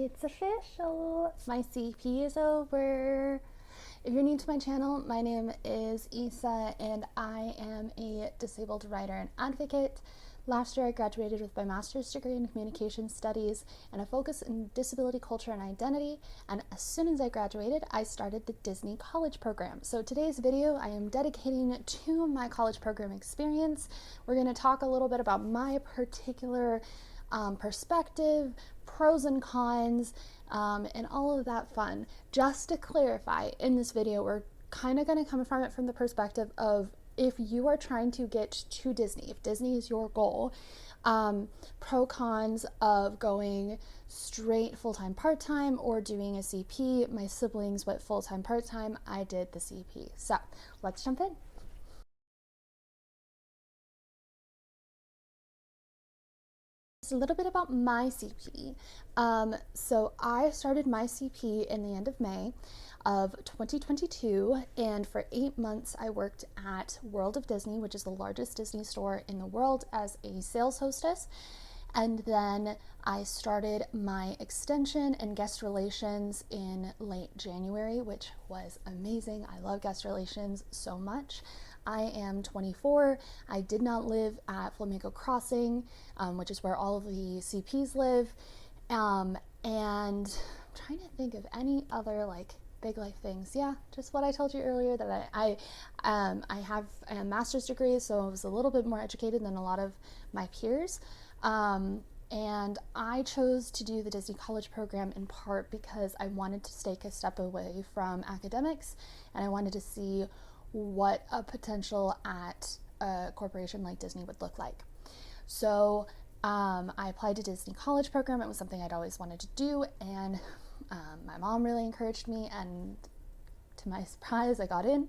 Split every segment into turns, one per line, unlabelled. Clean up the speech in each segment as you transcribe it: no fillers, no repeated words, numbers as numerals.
It's official. My CP is over. If you're new to my channel, my name is Isa and I am a disabled writer and advocate. Last year I graduated with my master's degree in communication studies and a focus in disability culture and identity, and as soon as I graduated I started the Disney College Program. So today's video I am dedicating to my college program experience. We're going to talk a little bit about my particular perspective, pros and cons, and all of that fun. Just to clarify, in this video we're kind of going to come from it from the perspective of if you are trying to get to Disney, if Disney is your goal, pro cons of going straight full-time part-time or doing a CP. My siblings went full-time part-time, I did the CP. So let's jump in. A little bit about my CP. So I started my CP in the end of May of 2022, and for 8 months I worked at World of Disney, which is the largest Disney store in the world, as a sales hostess. And then I started my extension and guest relations in late January, which was amazing. I love guest relations so much. I am 24. I did not live at Flamingo Crossing, which is where all of the CPs live. And I'm trying to think of any other big life things. Yeah, just what I told you earlier, that I have a master's degree, so I was a little bit more educated than a lot of my peers. And I chose to do the Disney College Program in part because I wanted to take a step away from academics and I wanted to see what a potential at a corporation like Disney would look like. So I applied to Disney College Program. It was something I'd always wanted to do, and my mom really encouraged me, and to my surprise I got in.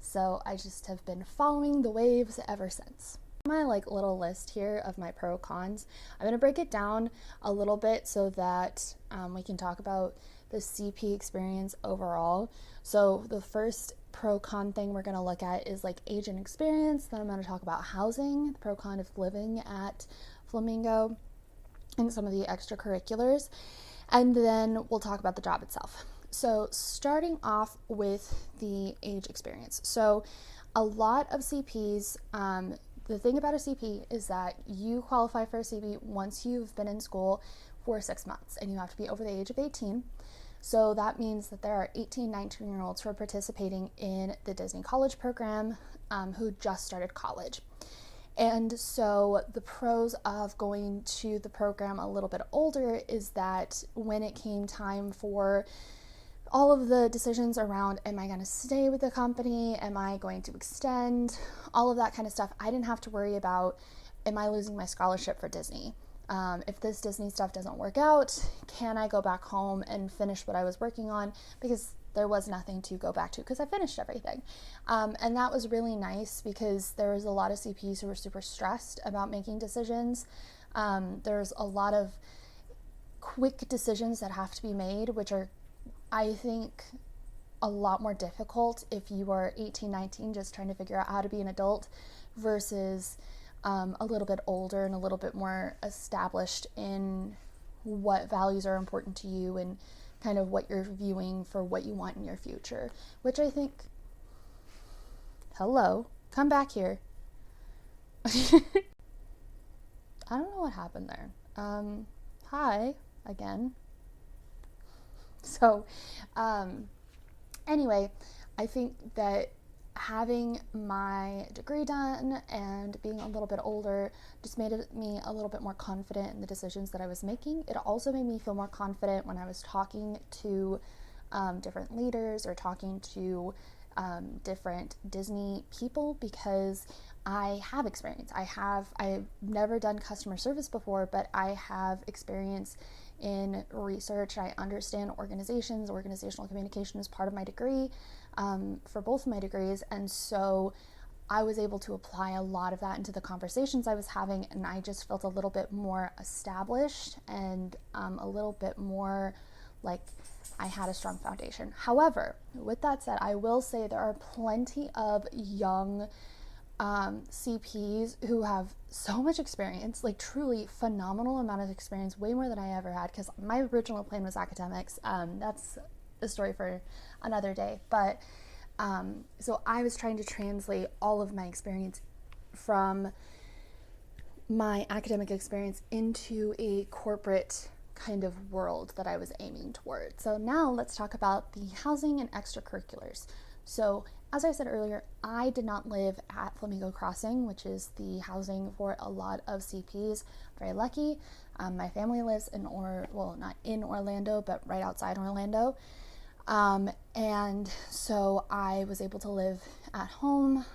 So I just have been following the waves ever since. My little list here of my pro cons, I'm going to break it down a little bit so that we can talk about the CP experience overall. So the first pro con thing we're going to look at is age and experience. Then I'm going to talk about housing, the pro con of living at Flamingo, and some of the extracurriculars, and then we'll talk about the job itself. So starting off with the age experience. So a lot of CPs, the thing about a CP is that you qualify for a CP once you've been in school for 6 months, and you have to be over the age of 18. So that means that there are 18, 19-year-olds who are participating in the Disney College Program who just started college. And so the pros of going to the program a little bit older is that when it came time for all of the decisions around, am I going to stay with the company, am I going to extend, all of that kind of stuff, I didn't have to worry about, am I losing my scholarship for Disney? If this Disney stuff doesn't work out, can I go back home and finish what I was working on? Because there was nothing to go back to because I finished everything. And that was really nice because there was a lot of CPs who were super stressed about making decisions. There's a lot of quick decisions that have to be made, which are, I think, a lot more difficult if you are 18, 19, just trying to figure out how to be an adult, versus a little bit older and a little bit more established in what values are important to you and kind of what you're viewing for what you want in your future, which I think, hello, come back here. I don't know what happened there. Hi again. So anyway, I think that having my degree done and being a little bit older just made me a little bit more confident in the decisions that I was making. It also made me feel more confident when I was talking to different leaders or talking to different Disney people, because I have experience. I've never done customer service before, but I have experience in research. I understand organizations. Organizational communication is part of my degree, for both of my degrees, and so I was able to apply a lot of that into the conversations I was having, and I just felt a little bit more established and a little bit more like I had a strong foundation. However, with that said, I will say there are plenty of young CPs who have so much experience, like truly phenomenal amount of experience, way more than I ever had, because my original plan was academics. That's a story for another day. But so I was trying to translate all of my experience from my academic experience into a corporate kind of world that I was aiming toward. So now let's talk about the housing and extracurriculars. So as I said earlier, I did not live at Flamingo Crossing, which is the housing for a lot of CPs. Very lucky. My family lives in not in Orlando, but right outside Orlando. And so I was able to live at home.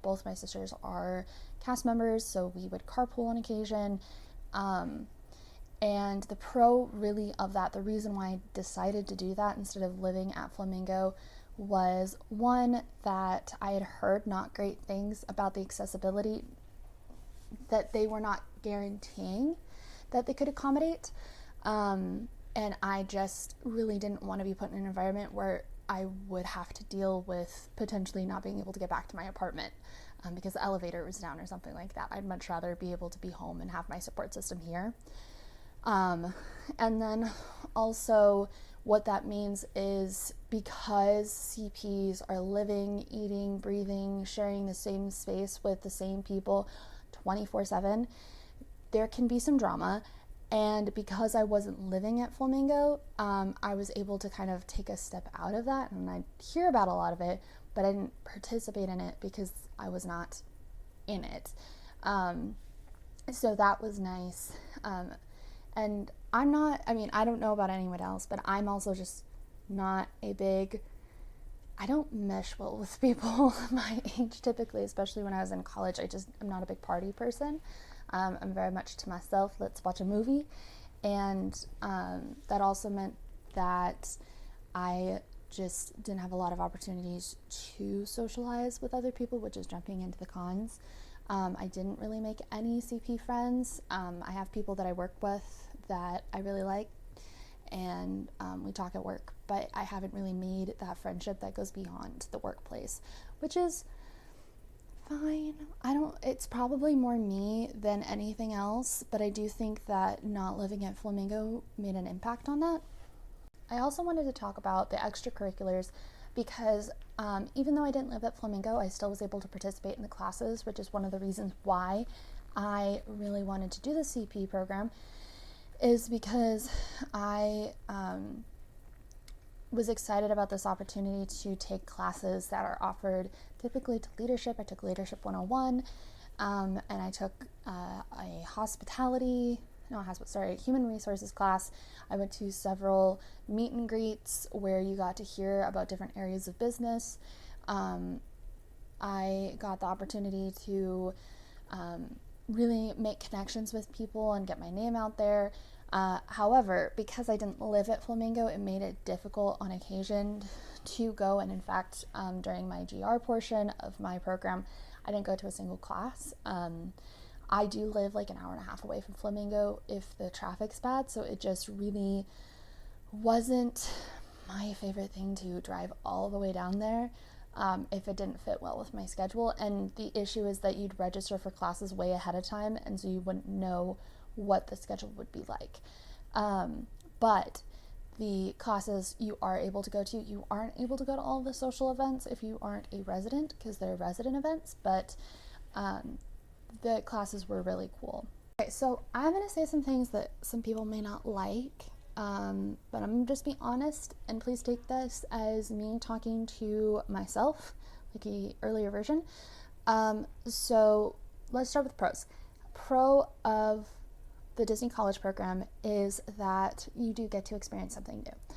Both my sisters are cast members, so we would carpool on occasion. And the pro really of that, the reason why I decided to do that instead of living at Flamingo was one, that I had heard not great things about the accessibility, that they were not guaranteeing that they could accommodate. And I just really didn't want to be put in an environment where I would have to deal with potentially not being able to get back to my apartment because the elevator was down or something like that. I'd much rather be able to be home and have my support system here. And then also what that means is because CPs are living, eating, breathing, sharing the same space with the same people 24/7, there can be some drama. And because I wasn't living at Flamingo, I was able to kind of take a step out of that. And I hear about a lot of it, but I didn't participate in it because I was not in it. So that was nice. And I don't know about anyone else, but I'm also just not I don't mesh well with people my age typically, especially when I was in college. I'm not a big party person. I'm very much to myself. Let's watch a movie. And that also meant that I just didn't have a lot of opportunities to socialize with other people, which is jumping into the cons. I didn't really make any CP friends. I have people that I work with that I really like, and we talk at work, but I haven't really made that friendship that goes beyond the workplace, which is fine. It's probably more me than anything else, but I do think that not living at Flamingo made an impact on that. I also wanted to talk about the extracurriculars because even though I didn't live at Flamingo, I still was able to participate in the classes, which is one of the reasons why I really wanted to do the CP program, is because I was excited about this opportunity to take classes that are offered typically to leadership. I took Leadership 101, and I took a human resources class. I went to several meet and greets where you got to hear about different areas of business. I got the opportunity to really make connections with people and get my name out there. However, because I didn't live at Flamingo, it made it difficult on occasion to go. And in fact, during my GR portion of my program, I didn't go to a single class. I do live like an hour and a half away from Flamingo if the traffic's bad, so it just really wasn't my favorite thing to drive all the way down there if it didn't fit well with my schedule. And the issue is that you'd register for classes way ahead of time, and so you wouldn't know what the schedule would be like. But the classes you are able to go to, you aren't able to go to all the social events if you aren't a resident, because they're resident events, but the classes were really cool. Okay, so I'm going to say some things that some people may not like, but I'm going to just be honest, and please take this as me talking to myself, like a earlier version. So let's start with pros. Pro of the Disney College program is that you do get to experience something new.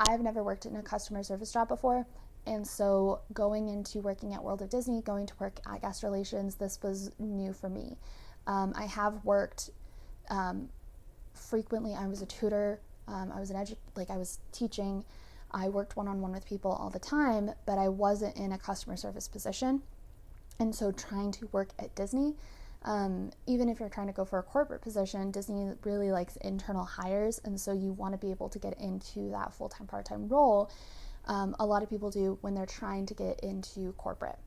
I've never worked in a customer service job before, and so going into working at World of Disney, going to work at Guest Relations, this was new for me. I have worked frequently. I was a tutor. I was teaching. I worked one-on-one with people all the time, but I wasn't in a customer service position. And so trying to work at Disney, even if you're trying to go for a corporate position, Disney really likes internal hires, and so you want to be able to get into that full-time, part-time role. A lot of people do when they're trying to get into corporate.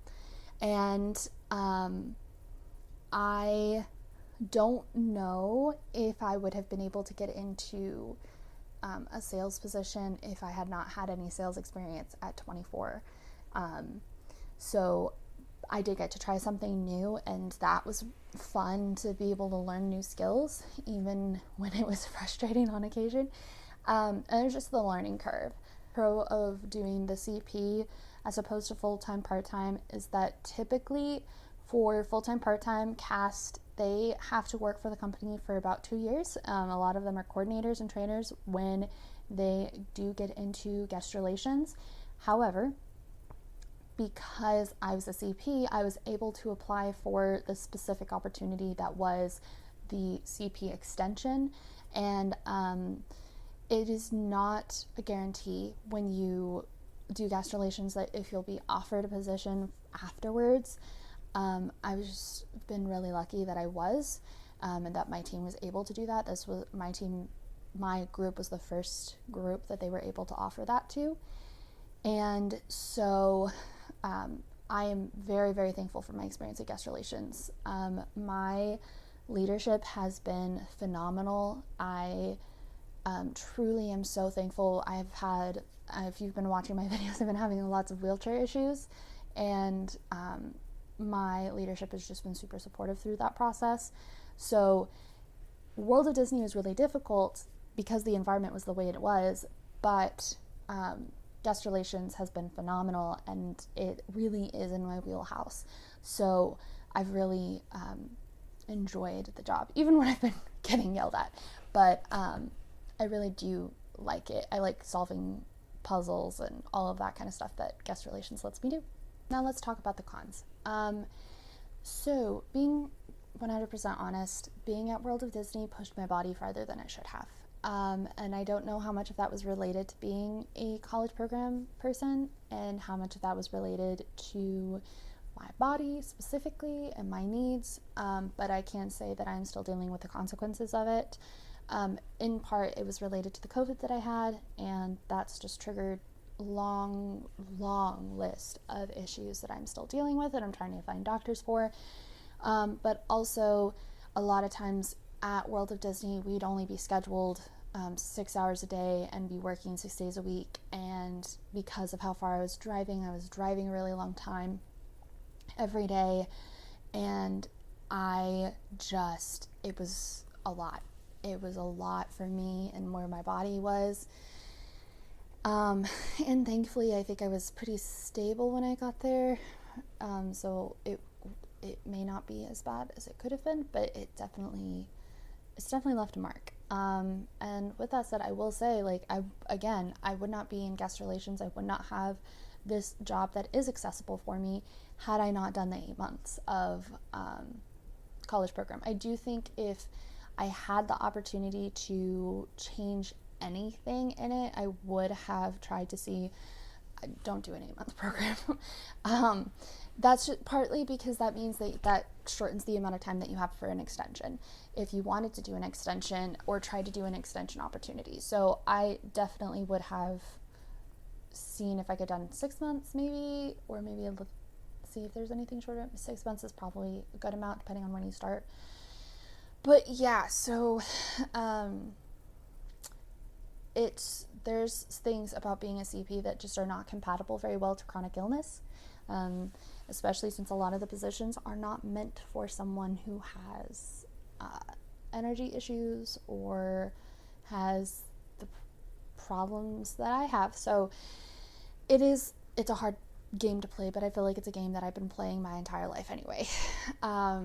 And Um, I don't know if I would have been able to get into a sales position if I had not had any sales experience at 24. So I did get to try something new, and that was fun to be able to learn new skills, even when it was frustrating on occasion. And it was just the learning curve. Pro of doing the CP as opposed to full-time part-time is that typically for full-time part-time cast, they have to work for the company for about 2 years. A lot of them are coordinators and trainers when they do get into guest relations. However, because I was a CP, I was able to apply for the specific opportunity that was the CP extension. And it is not a guarantee when you do guest relations that if you'll be offered a position afterwards. I've just been really lucky that I was, and that my team was able to do that. This was my team, my group was the first group that they were able to offer that to. And so I am very, very thankful for my experience at guest relations. My leadership has been phenomenal. I truly am so thankful. If you've been watching my videos, I've been having lots of wheelchair issues, and my leadership has just been super supportive through that process. So World of Disney was really difficult because the environment was the way it was, but guest relations has been phenomenal, and it really is in my wheelhouse. So I've really enjoyed the job, even when I've been getting yelled at. But I really do like it. I like solving puzzles and all of that kind of stuff that guest relations lets me do. Now let's talk about the cons. So being 100% honest, being at World of Disney pushed my body farther than it should have. And I don't know how much of that was related to being a college program person and how much of that was related to my body specifically and my needs, but I can say that I'm still dealing with the consequences of it. In part, it was related to the COVID that I had, and that's just triggered long list of issues that I'm still dealing with and I'm trying to find doctors for. But also, a lot of times at World of Disney, we'd only be scheduled 6 hours a day and be working 6 days a week. And because of how far I was driving a really long time every day. And it was a lot. It was a lot for me and where my body was. And thankfully, I think I was pretty stable when I got there. So it may not be as bad as it could have been, but it's definitely left a mark. And with that said, I will say, I would not be in guest relations. I would not have this job that is accessible for me had I not done the 8 months of college program. I do think if I had the opportunity to change anything in it, I would have tried to see, don't do an 8-month program. That's partly because that means that shortens the amount of time that you have for an extension if you wanted to do an extension or try to do an extension opportunity. So I definitely would have seen if I could done 6 months maybe, or maybe see if there's anything shorter. 6 months is probably a good amount depending on when you start. But yeah, so there's things about being a CP that just are not compatible very well to chronic illness, especially since a lot of the positions are not meant for someone who has energy issues or has the problems that I have. So it's a hard game to play, but I feel like it's a game that I've been playing my entire life anyway. Yeah.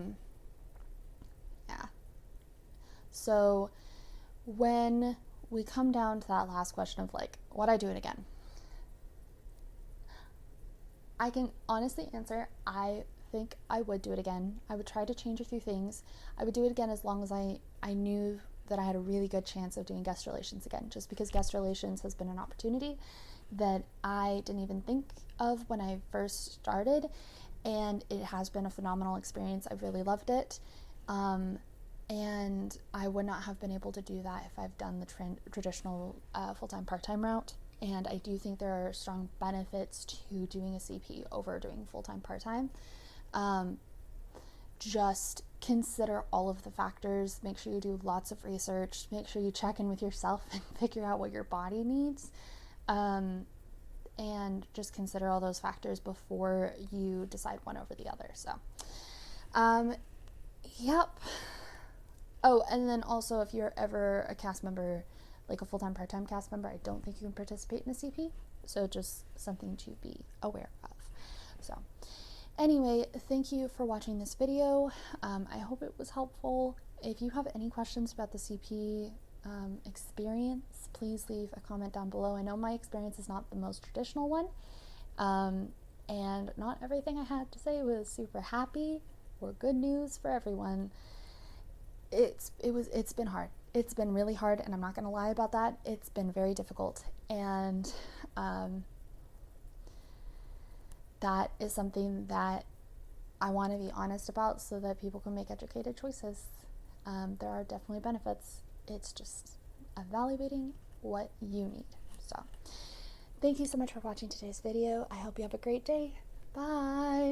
So when we come down to that last question of would I do it again? I can honestly answer, I think I would do it again. I would try to change a few things. I would do it again as long as I knew that I had a really good chance of doing guest relations again, just because guest relations has been an opportunity that I didn't even think of when I first started, and it has been a phenomenal experience. I really loved it. And I would not have been able to do that if I've done the traditional full-time part-time route. And I do think there are strong benefits to doing a CP over doing full-time part-time. just consider all of the factors. Make sure you do lots of research. Make sure you check in with yourself and figure out what your body needs. And just consider all those factors before you decide one over the other. So, yep. Oh, and then also, if you're ever a cast member, like a full-time, part-time cast member, I don't think you can participate in a CP. So just something to be aware of. So anyway, thank you for watching this video. I hope it was helpful. If you have any questions about the CP experience, please leave a comment down below. I know my experience is not the most traditional one, and not everything I had to say was super happy or good news for everyone. It's been hard. It's been really hard, and I'm not gonna lie about that. It's been very difficult, and that is something that I want to be honest about so that people can make educated choices. There are definitely benefits. It's just evaluating what you need. So thank you so much for watching today's video. I hope you have a great day. Bye.